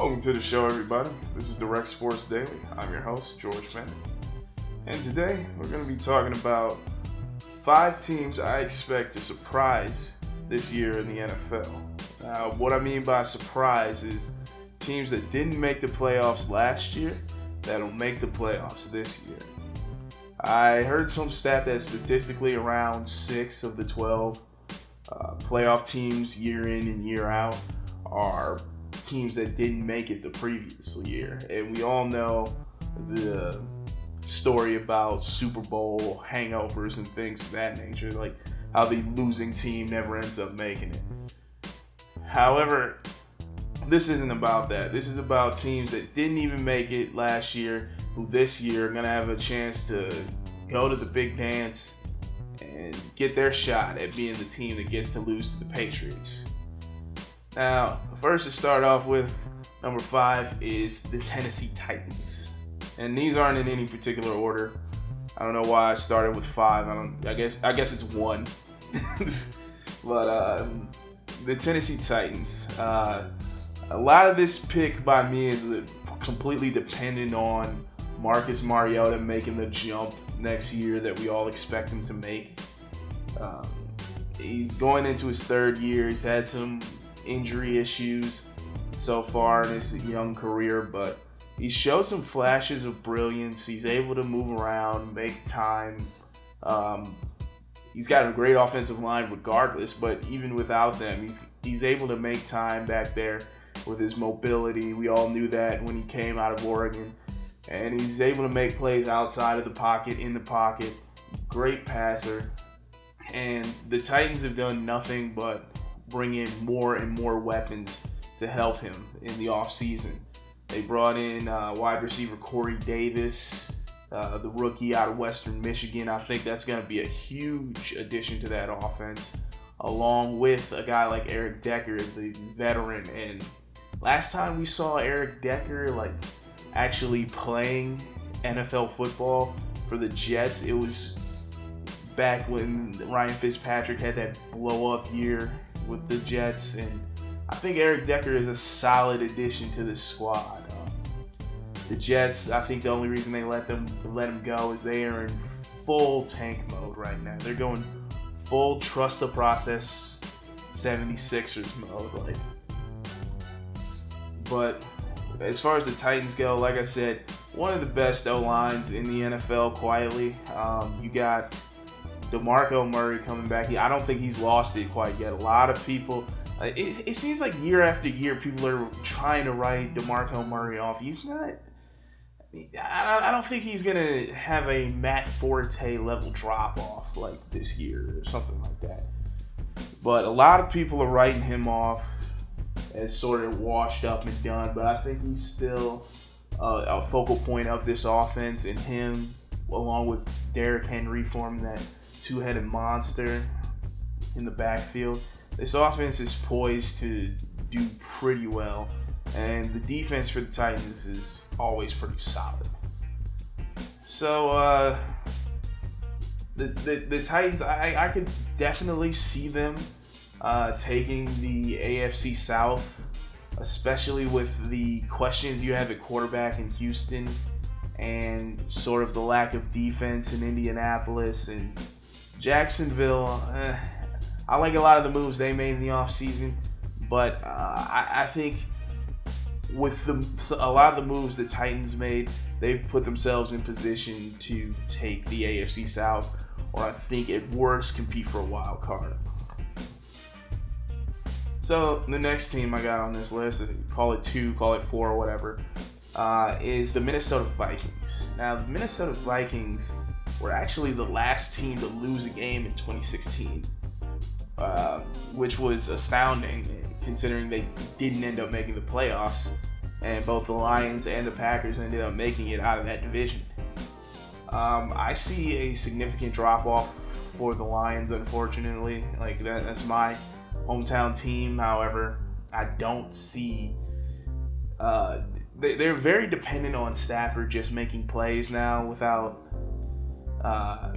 Welcome to the show, everybody. This is Direct Sports Daily. I'm your host, George Bennett. And today, we're going to be talking about 5 teams I expect to surprise this year in the NFL. Now, what I mean by surprise is teams that didn't make the playoffs last year that'll make the playoffs this year. I heard some stat that statistically around 6 of the 12 playoff teams year in and year out are teams that didn't make it the previous year. And we all know the story about Super Bowl hangovers and things of that nature, like how the losing team never ends up making it. However, this isn't about that. This is about teams that didn't even make it last year, who this year are going to have a chance to go to the big dance and get their shot at being the team that gets to lose to the Patriots. Now, first to start off with, number 5 is the Tennessee Titans. And these aren't in any particular order. I don't know why I started with 5. I guess it's 1. But the Tennessee Titans. A lot of this pick by me is completely dependent on Marcus Mariota making the jump next year that we all expect him to make. He's going into his 3rd year. He's had some injury issues so far in his young career, but he showed some flashes of brilliance. He's able to move around, make time. He's got a great offensive line regardless, but even without them, he's able to make time back there with his mobility. We all knew that when he came out of Oregon. And he's able to make plays outside of the pocket, in the pocket. Great passer. And the Titans have done nothing but bring in more and more weapons to help him in the offseason. They brought in wide receiver Corey Davis, the rookie out of Western Michigan. I think that's going to be a huge addition to that offense, along with a guy like Eric Decker, the veteran. And last time we saw Eric Decker actually playing NFL football for the Jets, it was back when Ryan Fitzpatrick had that blow-up year with the Jets, and I think Eric Decker is a solid addition to this squad. The Jets, I think the only reason they let him go is they are in full tank mode right now. They're going full trust the process 76ers mode. But as far as the Titans go, like I said, one of the best O-lines in the NFL quietly. You got DeMarco Murray coming back. I don't think he's lost it quite yet. A lot of people, it seems like year after year, people are trying to write DeMarco Murray off. He's not. I don't think he's going to have a Matt Forte level drop off like this year or something like that. But a lot of people are writing him off as sort of washed up and done. But I think he's still a focal point of this offense, and him, along with Derrick Henry, forming that 2-headed monster in the backfield. This offense is poised to do pretty well, and the defense for the Titans is always pretty solid. So the Titans, I could definitely see them taking the AFC South, especially with the questions you have at quarterback in Houston and sort of the lack of defense in Indianapolis and Jacksonville. I like a lot of the moves they made in the offseason, but I think with a lot of the moves the Titans made, they've put themselves in position to take the AFC South, or I think at worst compete for a wild card. So the next team I got on this list, call it 2, call it 4, whatever, is the Minnesota Vikings. Now, the Minnesota Vikings were actually the last team to lose a game in 2016, which was astounding considering they didn't end up making the playoffs, and both the Lions and the Packers ended up making it out of that division. I see a significant drop-off for the Lions, unfortunately. That's my hometown team. However, I don't see they're very dependent on Stafford just making plays now without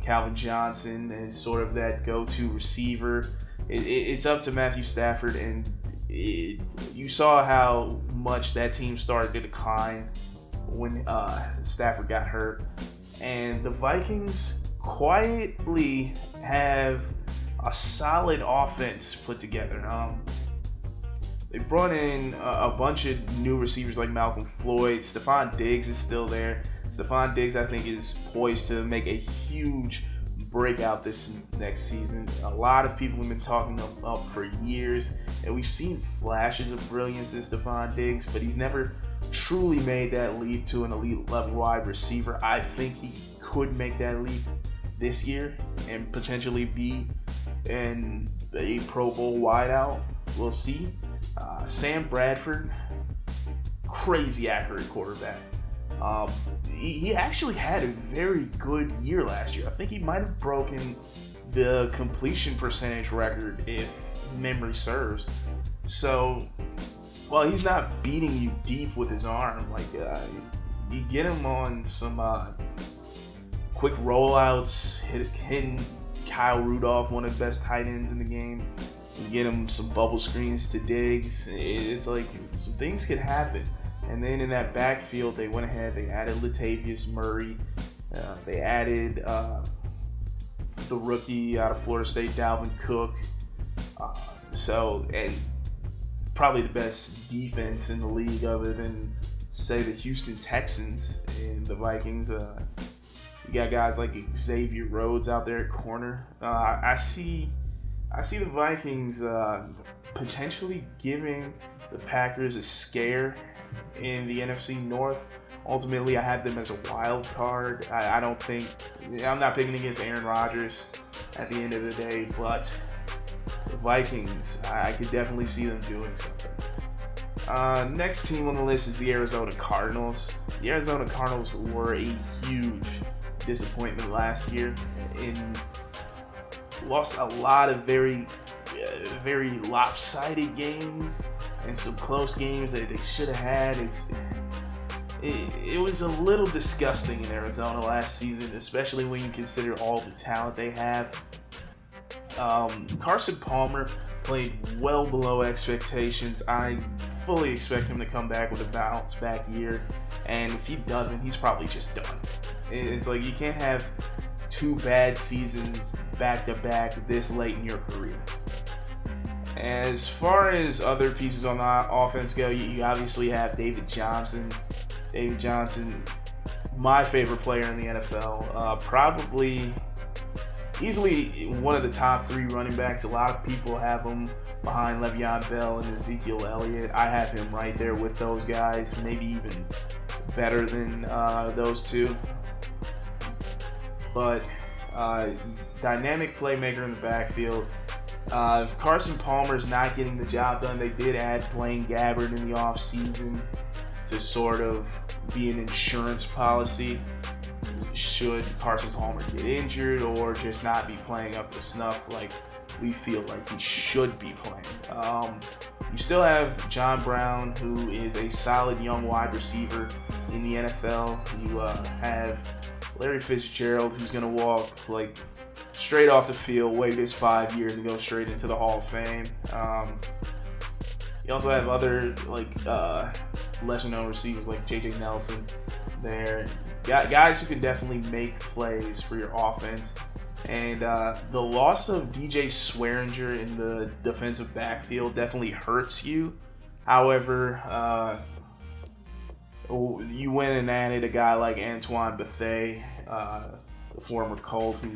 Calvin Johnson as sort of that go-to receiver. It's up to Matthew Stafford, and you saw how much that team started to decline when Stafford got hurt. And the Vikings quietly have a solid offense put together. They brought in a bunch of new receivers like Malcolm Floyd. Stephon Diggs is still there. Stephon Diggs, I think, is poised to make a huge breakout this next season. A lot of people have been talking up for years, and we've seen flashes of brilliance in Stephon Diggs, but he's never truly made that leap to an elite level wide receiver. I think he could make that leap this year and potentially be in a Pro Bowl wideout. We'll see. Sam Bradford, crazy accurate quarterback. He actually had a very good year last year. I think he might have broken the completion percentage record if memory serves. So, while he's not beating you deep with his arm, you get him on some quick rollouts, hitting Kyle Rudolph, one of the best tight ends in the game. You get him some bubble screens to Diggs. It's like some things could happen. And then in that backfield, they went ahead. They added Latavius Murray. They added the rookie out of Florida State, Dalvin Cook. And probably the best defense in the league, other than say the Houston Texans and the Vikings. You got guys like Xavier Rhodes out there at corner. I see the Vikings potentially giving the Packers a scare in the NFC North. Ultimately, I have them as a wild card. I'm not picking against Aaron Rodgers at the end of the day, but the Vikings, I could definitely see them doing something. Next team on the list is the Arizona Cardinals. The Arizona Cardinals were a huge disappointment last year and lost a lot of very lopsided games and some close games that they should have had. It was a little disgusting in Arizona last season, especially when you consider all the talent they have. Carson Palmer played well below expectations. I fully expect him to come back with a bounce back year, and if he doesn't, he's probably just done. It's like you can't have two bad seasons back to back this late in your career. As far as other pieces on the offense go, you obviously have David Johnson. David Johnson, my favorite player in the NFL. Probably easily one of the top 3 running backs. A lot of people have him behind Le'Veon Bell and Ezekiel Elliott. I have him right there with those guys, maybe even better than those two. But dynamic playmaker in the backfield. If Carson Palmer's not getting the job done, they did add Blaine Gabbert in the offseason to sort of be an insurance policy should Carson Palmer get injured or just not be playing up to snuff like we feel like he should be playing. You still have John Brown, who is a solid young wide receiver in the NFL. You have Larry Fitzgerald, who's going to walk straight off the field, wait his 5 years and go straight into the Hall of Fame. You also have other lesser known receivers like J.J. Nelson there. Guys who can definitely make plays for your offense. And the loss of DJ Swearinger in the defensive backfield definitely hurts you. However, you went and added a guy like Antoine Bethea, the former Colt, who,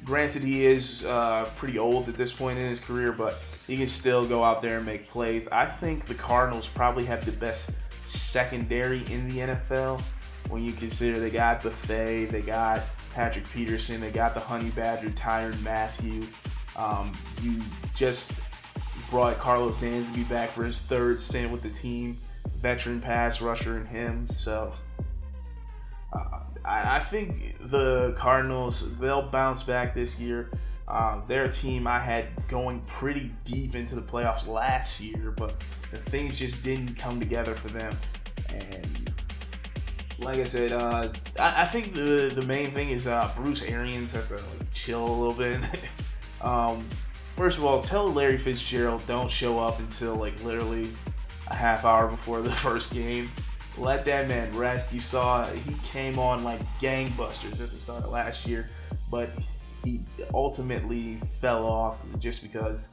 granted, he is pretty old at this point in his career, but he can still go out there and make plays. I think the Cardinals probably have the best secondary in the NFL when you consider they got Bethea, they got Patrick Peterson, they got the Honey Badger Tyrann Mathieu. You just brought Carlos Dansby back for his 3rd stint with the team, veteran pass rusher in him. So I think the Cardinals, they'll bounce back this year. They're a team I had going pretty deep into the playoffs last year, but the things just didn't come together for them. And like I said, I think the main thing is Bruce Arians has to chill a little bit. First of all, tell Larry Fitzgerald don't show up until literally, a half hour before the first game. Let that man rest. You saw he came on like gangbusters at the start of last year, but he ultimately fell off just because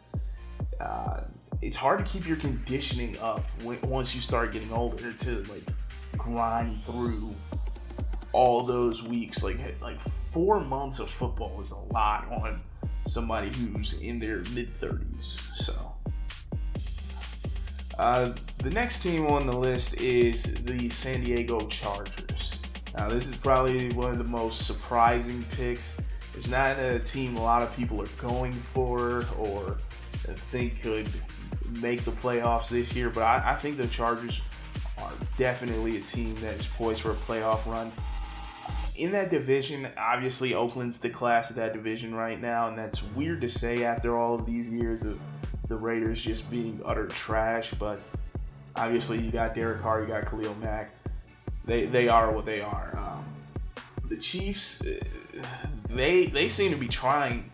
it's hard to keep your conditioning up once you start getting older to like grind through all those weeks. Like 4 months of football is a lot on somebody who's in their mid-30s. So the next team on the list is the San Diego Chargers. Now this is probably one of the most surprising picks. It's not a team a lot of people are going for or think could make the playoffs this year, but I think the Chargers are definitely a team that is poised for a playoff run. In that division, obviously Oakland's the class of that division right now, and that's weird to say after all of these years of the Raiders just being utter trash, but obviously you got Derek Carr, you got Khalil Mack. They are what they are. The Chiefs, they seem to be trying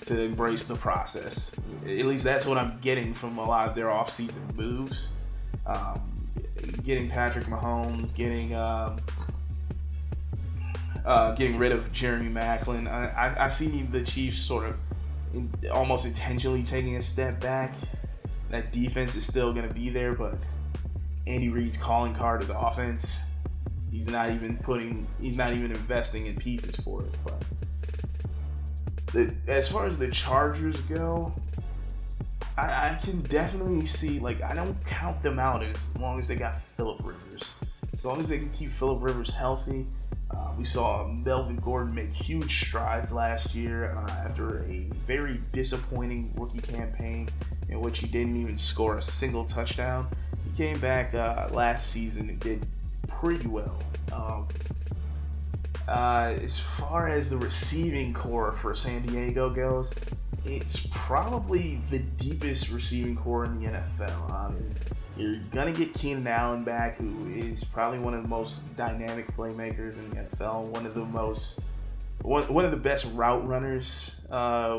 to embrace the process. At least that's what I'm getting from a lot of their offseason moves. Getting Patrick Mahomes, getting rid of Jeremy Maclin. I see the Chiefs sort of almost intentionally taking a step back. That defense is still going to be there, but Andy Reid's calling card is offense. He's not even investing in pieces for it. But as far as the Chargers go, I can definitely see, like, I don't count them out as long as they got Phillip Rivers. As long as they can keep Phillip Rivers healthy. We saw Melvin Gordon make huge strides last year after a very disappointing rookie campaign in which he didn't even score a single touchdown. He came back last season and did pretty well. As far as the receiving core for San Diego goes, it's probably the deepest receiving core in the NFL. You're going to get Keenan Allen back, who is probably one of the most dynamic playmakers in the NFL, one of the best route runners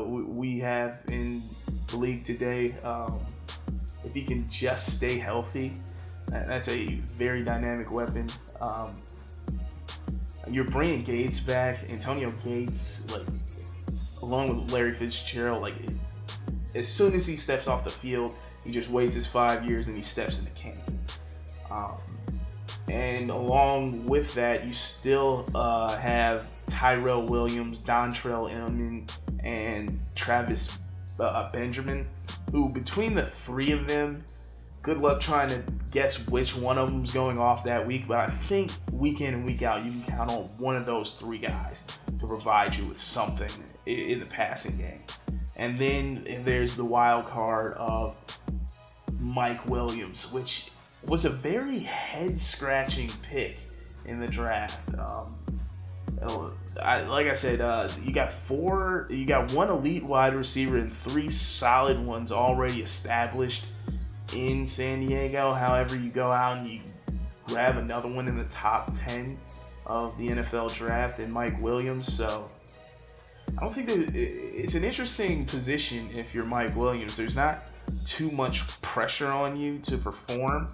we have in the league today. If he can just stay healthy, that's a very dynamic weapon. You're bringing Gates back, Antonio Gates, like, along with Larry Fitzgerald, like, as soon as he steps off the field, he just waits his 5 years and he steps into Canton. And along with that, you still have Tyrell Williams, Dontrell Inman, and Travis Benjamin, who between the three of them, good luck trying to guess which one of them's going off that week, but I think week in and week out, you can count on one of those three guys to provide you with something in the passing game. And then there's the wild card of Mike Williams, which was a very head-scratching pick in the draft. Like I said, you got one elite wide receiver and three solid ones already established in San Diego. However, you go out and you grab another one in the top 10 of the NFL draft in Mike Williams. So I don't think that it's an interesting position if you're Mike Williams. There's not too much pressure on you to perform.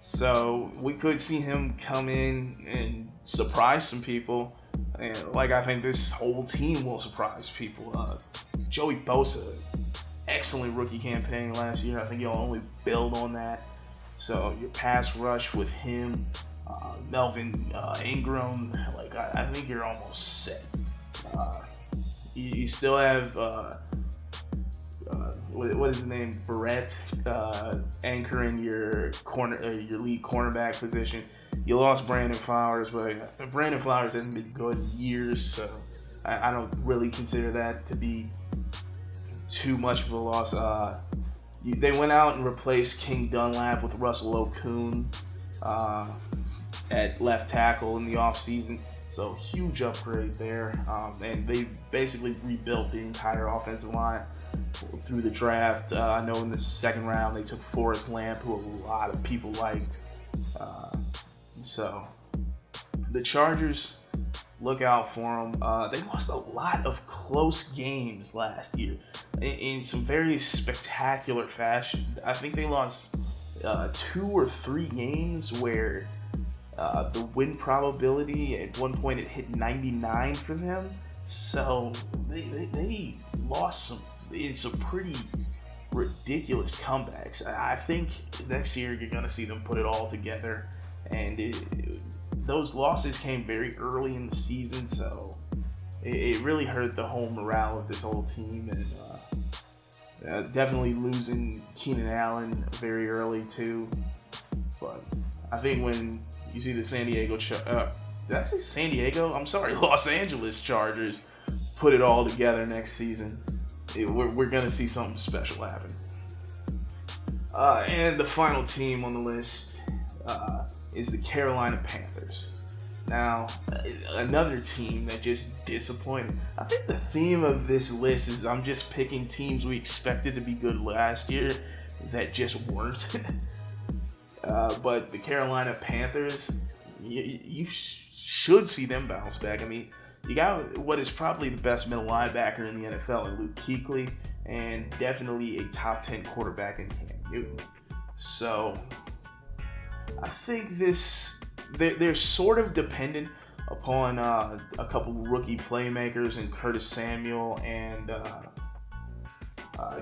So we could see him come in and surprise some people. And like I think this whole team will surprise people. Joey Bosa, excellent rookie campaign last year. I think you'll only build on that. So your pass rush with him, Melvin Ingram, like I think you're almost set. You still have what is his name, Barrett, anchoring your lead cornerback position. You lost Brandon Flowers, but Brandon Flowers hasn't been good in years, so I don't really consider that to be too much of a loss. They went out and replaced King Dunlap with Russell Okung at left tackle in the offseason. So huge upgrade there. And they basically rebuilt the entire offensive line through the draft. I know in the second round they took Forrest Lamp, who a lot of people liked. So the Chargers, look out for them. They lost a lot of close games last year in some very spectacular fashion. I think they lost 2 or 3 games where the win probability at one point it hit 99 for them. So they lost some pretty ridiculous comebacks. I think next year you're going to see them put it all together. And those losses came very early in the season, so it really hurt the whole morale of this whole team. And definitely losing Keenan Allen very early too. But I think when you see the did I say San Diego? I'm sorry, Los Angeles Chargers put it all together next season, we're going to see something special happen. And the final team on the list is the Carolina Panthers. Now, another team that just disappointed. I think the theme of this list is I'm just picking teams we expected to be good last year that just weren't. But the Carolina Panthers, you should see them bounce back. I mean, you got what is probably the best middle linebacker in the NFL in Luke Kuechly, and definitely a top 10 quarterback in Cam Newton. So I think they're sort of dependent upon a couple rookie playmakers in Curtis Samuel and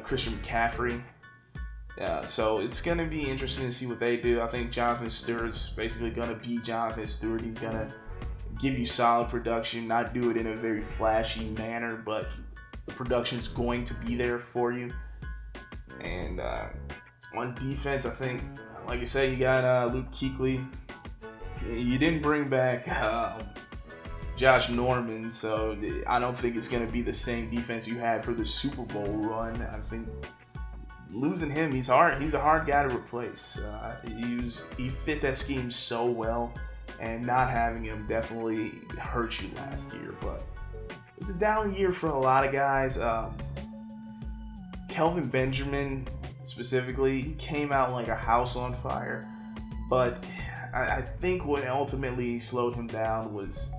Christian McCaffrey. So it's going to be interesting to see what they do. I think Jonathan Stewart's basically going to be Jonathan Stewart. He's going to give you solid production, not do it in a very flashy manner, but the production is going to be there for you. And on defense, I think, like I said, you got Luke Kuechly. You didn't bring back Josh Norman, so I don't think it's going to be the same defense you had for the Super Bowl run. I think losing him, he's a hard guy to replace. He fit that scheme so well, and not having him definitely hurt you last year. But it was a down year for a lot of guys. Kelvin Benjamin specifically, he came out like a house on fire, but I think what ultimately slowed him down was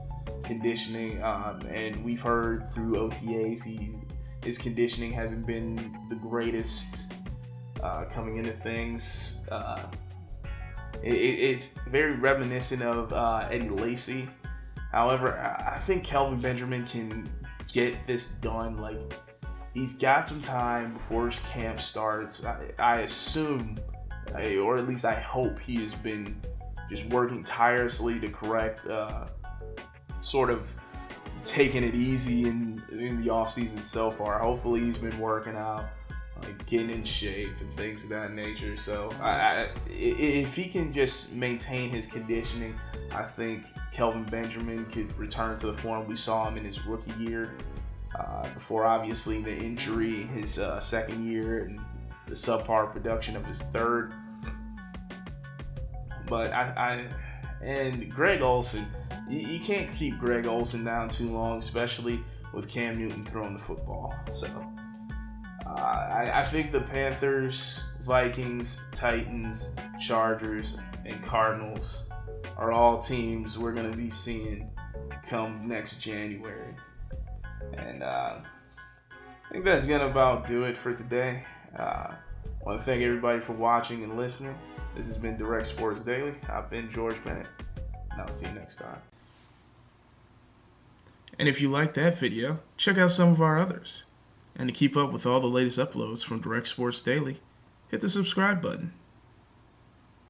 conditioning, and we've heard through OTAs his conditioning hasn't been the greatest coming into things. It's very reminiscent of Eddie Lacy. However, I think Kelvin Benjamin can get this done. Like, he's got some time before his camp starts. I assume, or at least I hope, he has been just working tirelessly to correct, sort of taking it easy in the offseason so far. Hopefully he's been working out, like getting in shape and things of that nature. So if he can just maintain his conditioning, I think Kelvin Benjamin could return to the form we saw him in his rookie year, before obviously the injury his second year and the subpar production of his third. But and Greg Olsen, you can't keep Greg Olsen down too long, especially with Cam Newton throwing the football. So I think the Panthers, Vikings, Titans, Chargers, and Cardinals are all teams we're going to be seeing come next January. And I think that's going to about do it for today. I want to thank everybody for watching and listening. This has been Direct Sports Daily. I've been George Bennett, and I'll see you next time. And if you liked that video, check out some of our others. And to keep up with all the latest uploads from Direct Sports Daily, hit the subscribe button.